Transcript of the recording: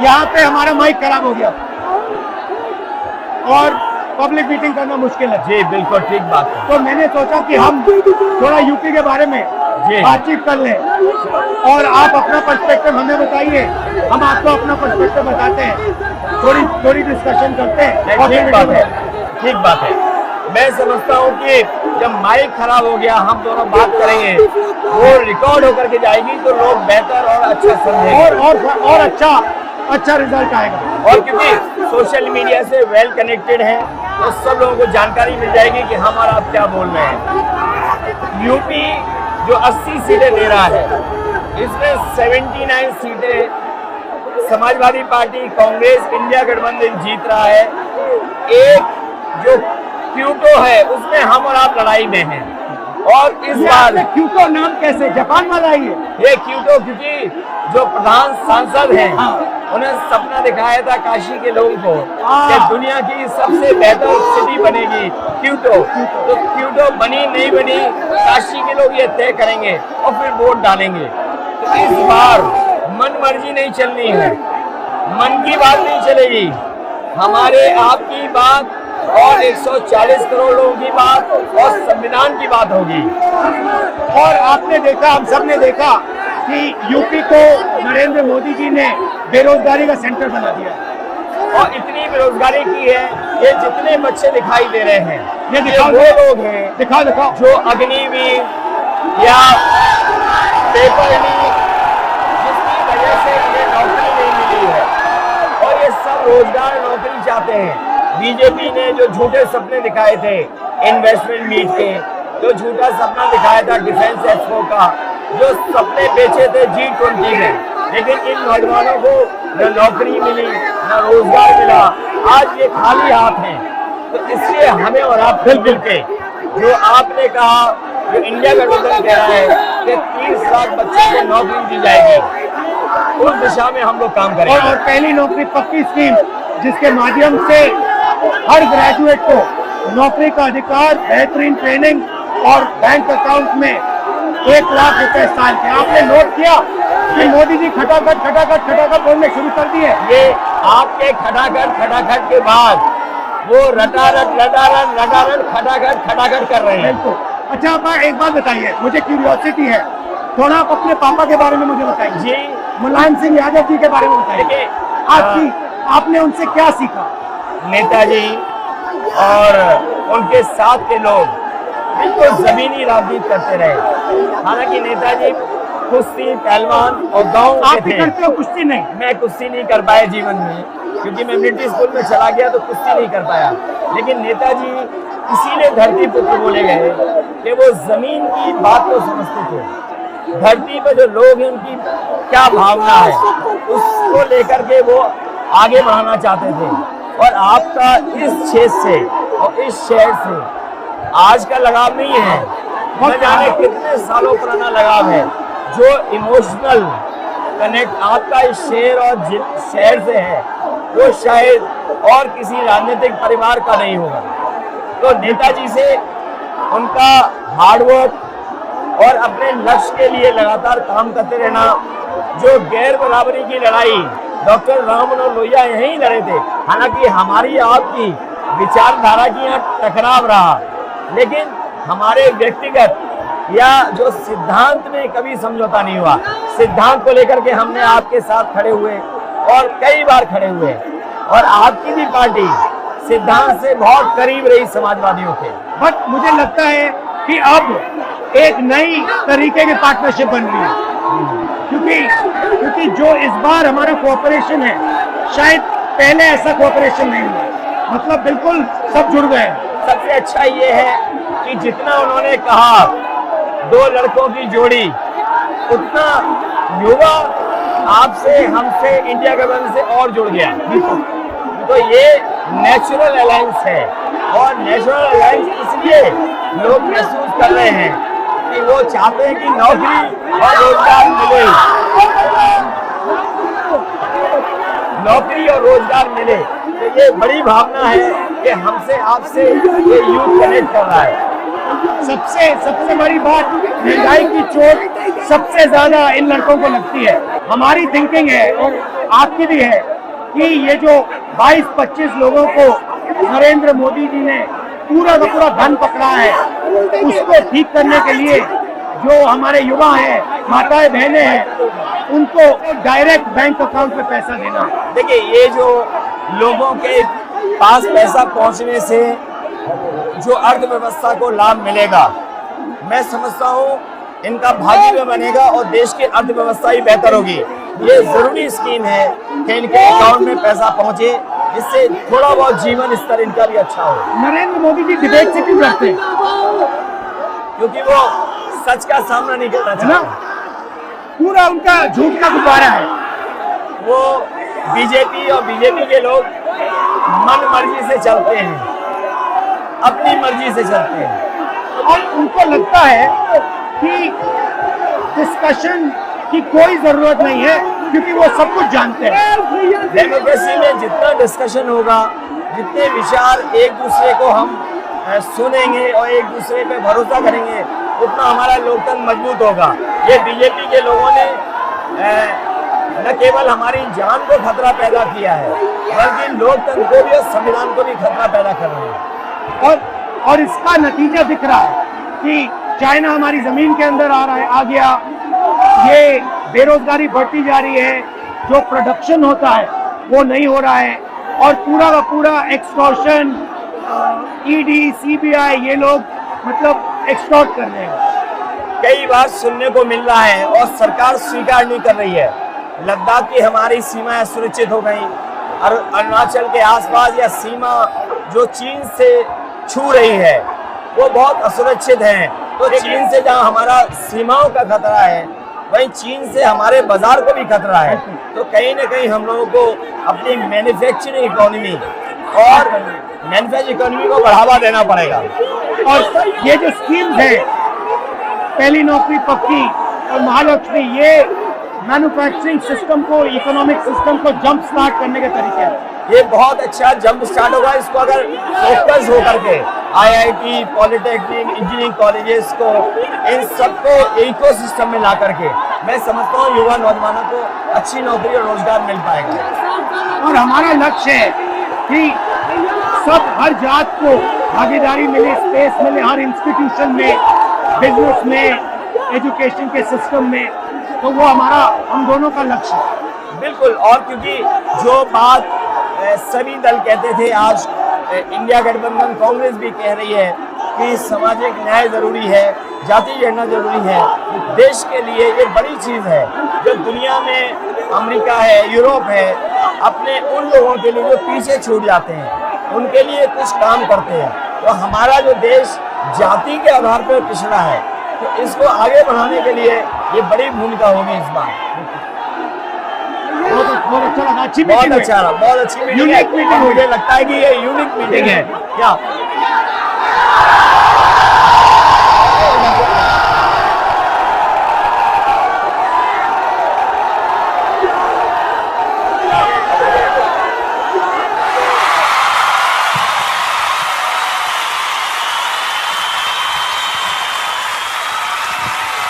यहाँ पे हमारा माइक खराब हो गया और पब्लिक मीटिंग करना मुश्किल है। जी बिल्कुल ठीक बात है। तो मैंने सोचा कि हम थोड़ा यूपी के बारे में बातचीत कर लें और आप अपना पर्सपेक्टिव हमें बताइए, हम आपको अपना पर्सपेक्टिव बताते हैं, थोड़ी डिस्कशन करते हैं। ठीक बात है। मैं समझता हूँ कि जब माइक खराब हो गया हम दोनों बात करेंगे, वो रिकॉर्ड होकर के जाएगी तो लोग बेहतर और अच्छा समझेंगे और अच्छा रिजल्ट आएगा। और क्योंकि सोशल मीडिया से वेल कनेक्टेड है तो सब लोगों को जानकारी मिल जाएगी कि हम और आप क्या बोल रहे हैं। यूपी जो 80 सीटें दे रहा है, इसमें 79 सीटें समाजवादी पार्टी, कांग्रेस, इंडिया गठबंधन जीत रहा है। एक जो क्यूटो है उसमें हम और आप लड़ाई में हैं। और इस बार क्यूटो नाम कैसे जापान वाला ही है? ये क्यूटो क्योंकि जो प्रधान सांसद हैं उन्हें सपना दिखाया था काशी के लोगों को कि दुनिया की सबसे बेहतर सिटी बनेगी क्यूटो। तो क्यूटो बनी नहीं बनी काशी के लोग ये तय करेंगे और फिर वोट डालेंगे। तो इस बार मन मर्जी नहीं चलनी है, मन की बात नहीं चलेगी, हमारे आपकी बात और 140 करोड़ लोगों की बात और संविधान की बात होगी। और आपने देखा, हम सब ने देखा कि यूपी को नरेंद्र मोदी जी ने बेरोजगारी का सेंटर बना दिया और इतनी बेरोजगारी की है। ये जितने बच्चे दिखाई दे रहे हैं ये दिखाओ, वो लोग हैं दिखाओ जो अग्निवीर या पेपर लीक जिसकी वजह से उन्हें नौकरी नहीं मिली है और ये सब रोजगार नौकरी चाहते हैं। बीजेपी ने जो झूठे सपने दिखाए थे इन्वेस्टमेंट मीट के, जो झूठा सपना दिखाया था डिफेंस एक्सपो का, जो सपने बेचे थे G20 में, लेकिन इन नौजवानों को न नौकरी मिली न रोजगार मिला, आज ये खाली हाथ हैं। तो इसलिए हमें और आप मिल के जो आपने कहा, जो इंडिया गठबंधन कह रहा है कि 30 लाख बच्चों को नौकरी दी जाएगी, उस दिशा में हम लोग काम करेंगे। और पहली नौकरी पक्की स्कीम जिसके माध्यम से हर ग्रेजुएट को नौकरी का अधिकार, बेहतरीन ट्रेनिंग और बैंक अकाउंट में 1 लाख रुपए साल के। आपने नोट किया कि मोदी जी खटाखट बोलने शुरू कर दिए। ये आपके खटाखट के बाद वो रटारट खटाखट कर रहे हैं। बिल्कुल। अच्छा आप एक बात बताइए, मुझे क्यूरियोसिटी है, थोड़ा आप अपने पापा के बारे में मुझे बताइए जी। मुलायम सिंह यादव जी के बारे में बताइए। आपने उनसे क्या सीखा? नेताजी और उनके साथ के लोग बिल्कुल जमीनी राजनीति करते रहे। हालांकि नेताजी कुश्ती, पहलवान और गाँव के थे। करते हो कुश्ती? नहीं, मैं कुश्ती नहीं कर पाया जीवन में, क्योंकि मैं मिलिट्री स्कूल में चला गया तो कुश्ती नहीं कर पाया। लेकिन नेताजी इसीलिए धरती पुत्र बोले गए कि वो जमीन की बात को समझते थे। धरती पर जो लोग हैं उनकी क्या भावना है उसको लेकर के वो आगे बढ़ाना चाहते थे। और आपका इस क्षेत्र से और इस शहर से आज का लगाव नहीं है, न जाने कितने सालों पुराना लगाव है। जो इमोशनल कनेक्ट आपका इस शहर और शहर से है वो शायद और किसी राजनीतिक परिवार का नहीं होगा। तो नेताजी से उनका हार्डवर्क और अपने लक्ष्य के लिए लगातार काम करते रहना, जो गैर बराबरी की लड़ाई डॉक्टर राम मनोहर लोहिया यहीं लड़े थे। हालांकि हमारी आपकी विचारधारा की यहाँ टकराव रहा, लेकिन हमारे व्यक्तिगत या जो सिद्धांत में कभी समझौता नहीं हुआ। सिद्धांत को लेकर के हमने आपके साथ खड़े हुए और कई बार खड़े हुए, और आपकी भी पार्टी सिद्धांत से बहुत करीब रही समाजवादियों के। बट मुझे लगता है कि अब एक नई तरीके की पार्टनरशिप बन रही है, क्योंकि जो इस बार हमारा कोऑपरेशन है शायद पहले ऐसा कोऑपरेशन नहीं हुआ। मतलब बिल्कुल सब जुड़ गए। सबसे अच्छा ये है कि जितना उन्होंने कहा 2 लड़कों की जोड़ी, उतना युवा आपसे, हमसे, इंडिया गठबंधन से और जुड़ गया। तो ये नेचुरल अलायंस है, और नेचुरल अलायंस इसलिए लोग महसूस कर रहे हैं कि वो चाहते हैं कि नौकरी और रोजगार मिले, नौकरी और रोजगार मिले। तो ये बड़ी भावना है कि हमसे आपसे ये यूथ कनेक्ट कर रहा है। सबसे बड़ी बात, महंगाई की चोट सबसे ज्यादा इन लड़कों को लगती है। हमारी थिंकिंग है और आपकी भी है कि ये जो 22-25 लोगों को नरेंद्र मोदी जी ने पूरा का पूरा धन पकड़ा है, उसको ठीक करने के लिए जो हमारे युवा हैं, माताएं बहनें हैं, उनको डायरेक्ट बैंक अकाउंट में पैसा देना है। देखिए, ये जो लोगों के पास पैसा पहुंचने से जो अर्थव्यवस्था को लाभ मिलेगा, मैं समझता हूँ इनका भाग्य भी बनेगा और देश की अर्थव्यवस्था ही बेहतर होगी। ये जरूरी स्कीम है कि इनके अकाउंट में पैसा पहुंचे, जिससे थोड़ा बहुत जीवन स्तर इनका भी अच्छा हो। नरेंद्र मोदी जी डिबेट से क्यों डरते हैं? क्योंकि वो सच का सामना नहीं करना है ना, चाहते। पूरा उनका झूठ का गुब्बारा है। वो बीजेपी और बीजेपी के लोग मन मर्जी से चलते हैं, अपनी मर्जी से चलते हैं, और उनको लगता है कि डिस्कशन की कोई जरूरत नहीं है क्योंकि वो सब कुछ जानते हैं। डेमोक्रेसी में जितना डिस्कशन होगा, जितने विचार एक दूसरे को हम सुनेंगे और एक दूसरे पे भरोसा करेंगे, उतना हमारा लोकतंत्र मजबूत होगा। ये बीजेपी के लोगों ने न केवल हमारी जान को खतरा पैदा किया है, बल्कि लोकतंत्र को भी और संविधान को भी खतरा पैदा कर रहे हैं। और इसका नतीजा दिख रहा है कि चाइना हमारी जमीन के अंदर आ गया, ये बेरोजगारी बढ़ती जा रही है, जो प्रोडक्शन होता है वो नहीं हो रहा है, और पूरा का पूरा एक्सटॉर्शन, ईडी, सीबीआई, ये लोग मतलब एक्सटॉर्ट कर रहे हैं। कई बार सुनने को मिल रहा है और सरकार स्वीकार नहीं कर रही है, लद्दाख की हमारी सीमाएं सुरक्षित हो गई, और अरुणाचल के आसपास या सीमा जो चीन से छू रही है वो बहुत असुरक्षित है। तो चीन से जहां हमारा सीमाओं का खतरा है, वहीं चीन से हमारे बाजार को भी खतरा है। तो कहीं ना कहीं हम लोगों को अपनी मैन्युफैक्चरिंग इकोनॉमी और मैन्युफैक्चरिंग इकोनॉमी को बढ़ावा देना पड़ेगा। और ये जो स्कीम्स है, पहली नौकरी पक्की और महालक्ष्मी, ये मैन्युफैक्चरिंग सिस्टम को, इकोनॉमिक सिस्टम को जंप स्टार्ट करने के तरीके हैं। ये बहुत अच्छा जंप स्टार्ट होगा। इसको अगर फोकस होकर के आईआईटी, पॉलिटेक्निक, इंजीनियरिंग कॉलेजेस को, इन सबको इकोसिस्टम में ला करके, मैं समझता हूँ युवा नौजवानों को अच्छी नौकरी और रोजगार मिल पाएगा। और हमारा लक्ष्य है कि सब, हर जात को भागीदारी मिले, स्पेस मिले, हर इंस्टीट्यूशन में, बिजनेस में, एजुकेशन के सिस्टम में। तो वो हमारा, हम दोनों का लक्ष्य है। बिल्कुल। और क्योंकि जो बात सभी दल कहते थे, आज इंडिया गठबंधन कांग्रेस भी कह रही है कि सामाजिक न्याय जरूरी है, जाति गणना जरूरी है। देश के लिए ये बड़ी चीज है। जो दुनिया में अमेरिका है, यूरोप है, अपने उन लोगों के लिए जो पीछे छूट जाते हैं, उनके लिए कुछ काम करते हैं। तो हमारा जो देश जाति के आधार पर पिछड़ा है, तो इसको आगे बढ़ाने के लिए ये बड़ी भूमिका होगी इस बार। बहुत अच्छा लगा, अच्छी बहुत मीटिंग अच्छा रहा, बहुत अच्छी मीटिंग है। मुझे लगता है कि ये यूनिक मीटिंग है क्या?